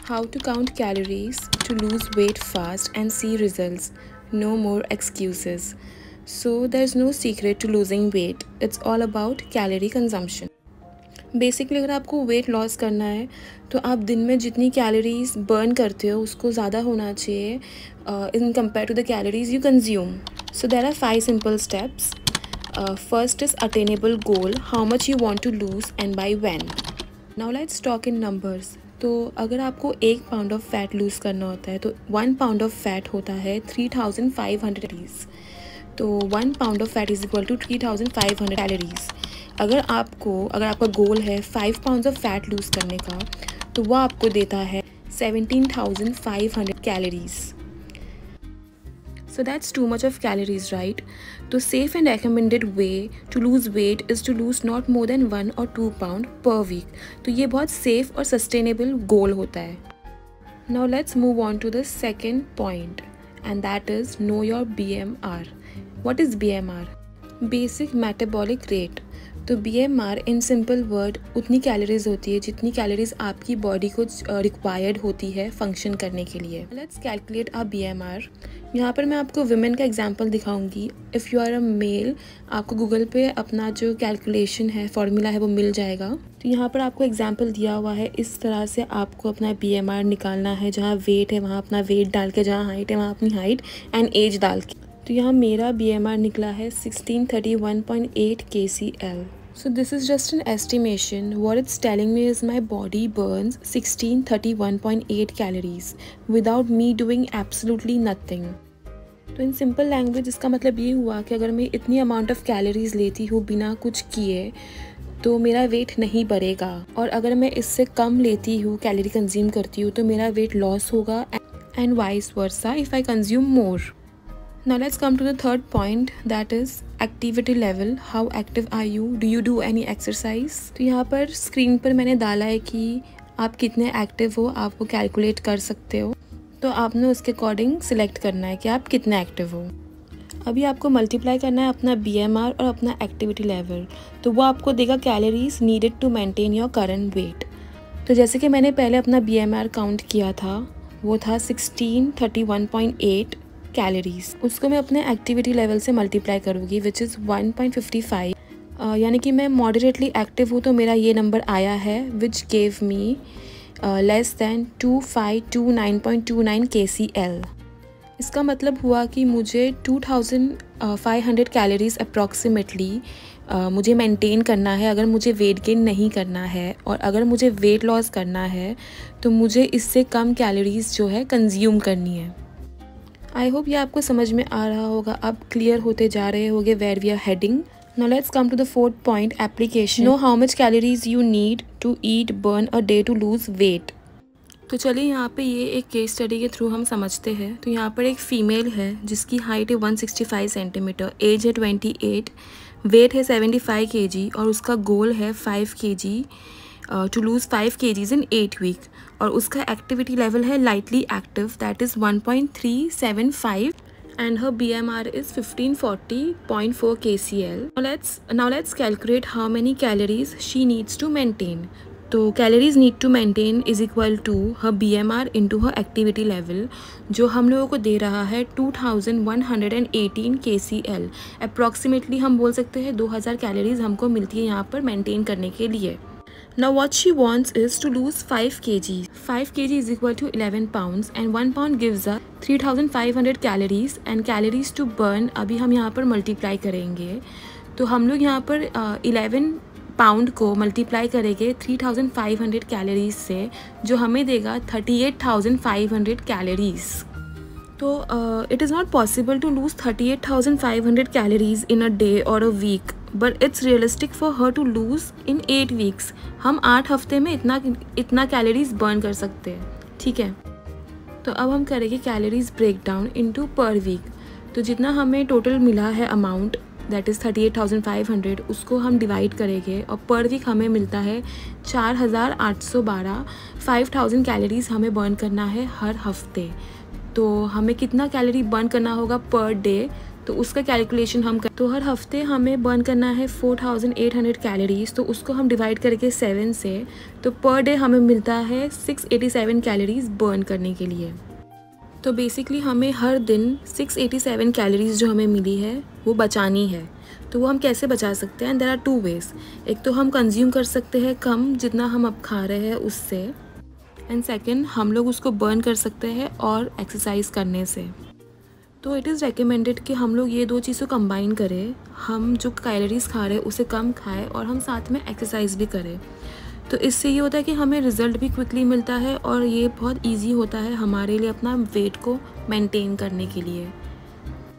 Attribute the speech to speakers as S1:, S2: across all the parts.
S1: How to count calories to lose weight fast and see results. No more excuses. So there's no secret to losing weight. It's all about calorie consumption. Basically अगर आपको weight loss करना है तो आप दिन में जितनी calories burn करते हो उसको ज़्यादा होना चाहिए in compare to the calories you consume. So there are 5 simple steps. First is attainable goal, how much you want to lose and by when. Now let's talk in numbers. तो अगर आपको 1 pound of fat loose करना होता है तो 1 pound of fat होता है 3500 calories. तो 1 pound of fat is equal to 3500 calories. अगर आपका गोल है 5 पाउंड्स ऑफ फैट लूज़ करने का तो वह आपको देता है 17,500 calories. So that's too much of calories, right? The safe and recommended way to lose weight is to lose not more than 1 or 2 pound per week. तो ये बहुत safe और sustainable goal होता है. Now let's move on to the second point, and that is know your BMR. What is BMR? Basic metabolic rate. तो BMR in simple word उतनी calories होती है जितनी कैलोरीज आपकी बॉडी को रिक्वायर्ड होती है फंक्शन करने के लिए. Let's calculate a BMR. यहाँ पर मैं आपको विमेन का एग्जांपल दिखाऊंगी. If you are a male, आपको गूगल पे अपना जो कैलकुलेशन है, फॉर्मूला है, वो मिल जाएगा. तो यहाँ पर आपको एग्जांपल दिया हुआ है. इस तरह से आपको अपना BMR निकालना है. जहाँ वेट है वहाँ अपना वेट डाल के, जहाँ हाइट है वहाँ अपनी हाइट एंड एज डाल के. तो यहाँ मेरा BMR निकला है 1631.8 kcal. So this is just an estimation. What it's telling me is my body burns 1631.8 calories without me doing absolutely nothing. तो इन सिंपल लैंग्वेज इसका मतलब ये हुआ कि अगर मैं इतनी अमाउंट ऑफ कैलोरीज लेती हूँ बिना कुछ किए तो मेरा वेट नहीं बढ़ेगा, और अगर मैं इससे कम लेती हूँ, कैलोरी कंज्यूम करती हूँ, तो मेरा वेट लॉस होगा and vice versa if I consume more. Now let's come to the third point, that is activity level. How active are you? Do you do any exercise? तो यहाँ पर screen पर मैंने डाला है कि आप कितने एक्टिव हो, आप वो कैलकुलेट कर सकते हो. तो आपने उसके अकॉर्डिंग सिलेक्ट करना है कि आप कितने एक्टिव हो. अभी आपको मल्टीप्लाई करना है अपना BMR और अपना एक्टिविटी लेवल. तो वो आपको देगा calories needed to maintain your current weight. तो जैसे कि मैंने पहले अपना BMR काउंट किया था, वो था 1631.8 कैलोरीज. उसको मैं अपने एक्टिविटी लेवल से मल्टीप्लाई करूँगी विच इज़ 1.55. यानी कि मैं मॉडरेटली एक्टिव हूँ, तो मेरा ये नंबर आया है which gave me less than 2529.29 kcal. इसका मतलब हुआ कि मुझे 2500 कैलोरीज अप्रॉक्सीमेटली मुझे मेंटेन करना है अगर मुझे वेट गेन नहीं करना है. और अगर मुझे वेट लॉस करना है तो मुझे इससे कम कैलोरीज जो है कंज्यूम करनी है. आई होप ये आपको समझ में आ रहा होगा. आप क्लियर होते जा रहे होगे where we are heading. Now let's come to the fourth point, application. Know how much calories you need to eat burn a day to lose weight. तो चलिए यहाँ पे ये एक केस स्टडी के थ्रू हम समझते हैं. तो यहाँ पर एक फ़ीमेल है जिसकी हाइट है 165 सेंटीमीटर, एज है 28, वेट है 75 kg और उसका गोल है 5 kg to lose 5 kgs in 8 week. और उसका एक्टिविटी लेवल है lightly active, that is 1.375 and her BMR is 1540.4 kcal. Now let's calculate how many calories she needs to maintain. तो calories need to maintain is equal to her BMR into her activity level, जो हम लोगों को दे रहा है 2118 kcal. Approximately हम बोल सकते हैं 2000 कैलोरीज हमको मिलती है यहाँ पर मेंटेन करने के लिए. Now what she wants is to lose 5 kg. 5 kg is equal to 11 pounds and 1 pound gives her 3500 calories and calories to burn. अभी हम यहाँ पर मल्टीप्लाई करेंगे. तो हम लोग यहाँ पर 11 पाउंड को मल्टीप्लाई करेंगे 3500 कैलोरीज से, जो हमें देगा 38,500 कैलोरीज. तो it is not possible to lose 38,500 calories in a day और a week, but it's realistic for her to lose in 8 weeks. हम 8 हफ्ते में इतना कैलोरीज बर्न कर सकते हैं. ठीक है. तो अब हम करेंगे calories break down into per week. तो जितना हमें टोटल मिला है अमाउंट, दैट इज़ 38,500, उसको हम डिवाइड करेंगे और पर वीक हमें मिलता है 4812. 5000 कैलोरीज हमें बर्न करना है हर हफ्ते. तो हमें कितना कैलोरी बर्न करना होगा पर डे, तो उसका कैलकुलेशन हम कर, तो हर हफ्ते हमें बर्न करना है 4800 कैलोरीज, तो उसको हम डिवाइड करके 7 से, तो पर डे हमें मिलता है 687 कैलोरीज बर्न करने के लिए। तो बेसिकली हमें हर दिन 687 कैलोरीज जो हमें मिली है वो बचानी है। तो वो हम कैसे बचा सकते हैं? And there are 2 ways. एक तो हम कंज्यूम कर सकते हैं कम, जितना हम अब खा रहे हैं उससे, एंड सेकंड हम लोग उसको बर्न कर सकते हैं और एक्सरसाइज करने से। तो इट इज़ रिकमेंडेड कि हम लोग ये 2 चीज़ों को कंबाइन करें, हम जो कैलोरीज खा रहे हैं उसे कम खाएं और हम साथ में एक्सरसाइज भी करें। तो इससे ये होता है कि हमें रिज़ल्ट भी क्विकली मिलता है और ये बहुत इजी होता है हमारे लिए अपना वेट को मेंटेन करने के लिए।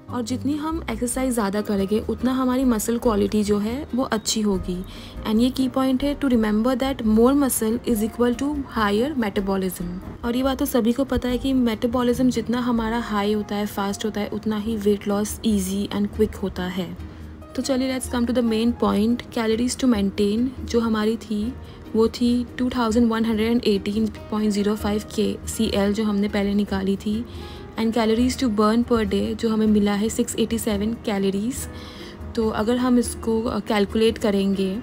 S1: और जितनी हम एक्सरसाइज ज़्यादा करेंगे उतना हमारी मसल क्वालिटी जो है वो अच्छी होगी। एंड ये की पॉइंट है to remember that more muscle is equal to higher metabolism. और ये बात तो सभी को पता है कि मेटाबॉलिज्म जितना हमारा हाई होता है, फास्ट होता है, उतना ही weight loss easy and quick होता है। तो चलिए let's come to the main point. Calories to maintain जो हमारी थी वो थी 2118.05 kcal जो हमने पहले निकाली थी, and calories to burn per day जो हमें मिला है 687 कैलोरीज। तो अगर हम इसको कैलकुलेट करेंगे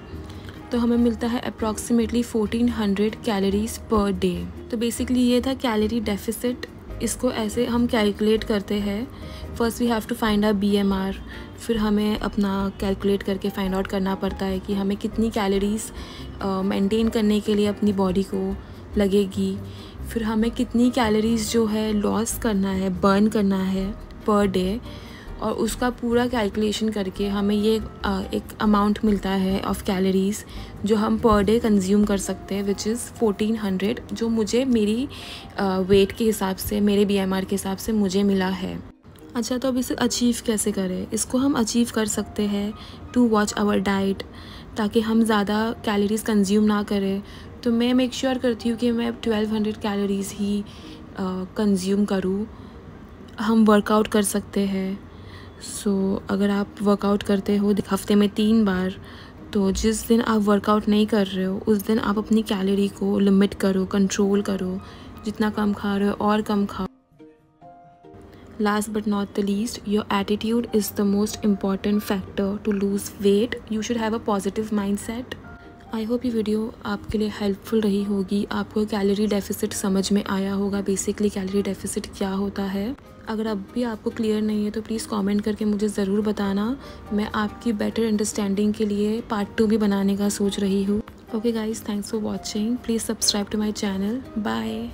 S1: तो हमें मिलता है अप्रॉक्सीमेटली 1400 कैलोरीज पर डे। तो बेसिकली ये था कैलोरी डेफिसिट। इसको ऐसे हम कैलकुलेट करते हैं। First we have to find our BMR, फिर हमें अपना कैलकुलेट करके फाइंड आउट करना पड़ता है कि हमें कितनी कैलोरीज मेंटेन करने के लिए अपनी बॉडी को लगेगी, फिर हमें कितनी कैलोरीज जो है लॉस करना है, बर्न करना है पर डे, और उसका पूरा कैलकुलेशन करके हमें ये एक अमाउंट मिलता है ऑफ कैलोरीज जो हम पर डे कंज्यूम कर सकते हैं, विच इज़ 1400, जो मुझे मेरी वेट के हिसाब से, मेरे BMR के हिसाब से मुझे मिला है। अच्छा, तो अब इसे अचीव कैसे करें? इसको हम अचीव कर सकते हैं टू वॉच आवर डाइट, ताकि हम ज़्यादा कैलोरीज कंज्यूम ना करें। तो मैं मेक श्योर करती हूँ कि मैं 1200 कैलोरीज़ ही कंज्यूम करूँ। हम वर्कआउट कर सकते हैं। अगर आप वर्कआउट करते हो हफ्ते में 3 बार, तो जिस दिन आप वर्कआउट नहीं कर रहे हो उस दिन आप अपनी कैलोरी को लिमिट करो, कंट्रोल करो, जितना कम खा रहे हो और कम खाओ। Last but not the least, your attitude is the most important factor to lose weight. You should have a positive mindset. I hope ये वीडियो आपके लिए हेल्पफुल रही होगी। आपको कैलोरी डेफिसिट समझ में आया होगा, बेसिकली कैलोरी डेफिसिट क्या होता है। अगर अब भी आपको क्लियर नहीं है तो प्लीज़ कमेंट करके मुझे ज़रूर बताना। मैं आपकी बेटर अंडरस्टैंडिंग के लिए पार्ट 2 भी बनाने का सोच रही हूँ। Okay guys, thanks for watching. Please subscribe to my channel. Bye.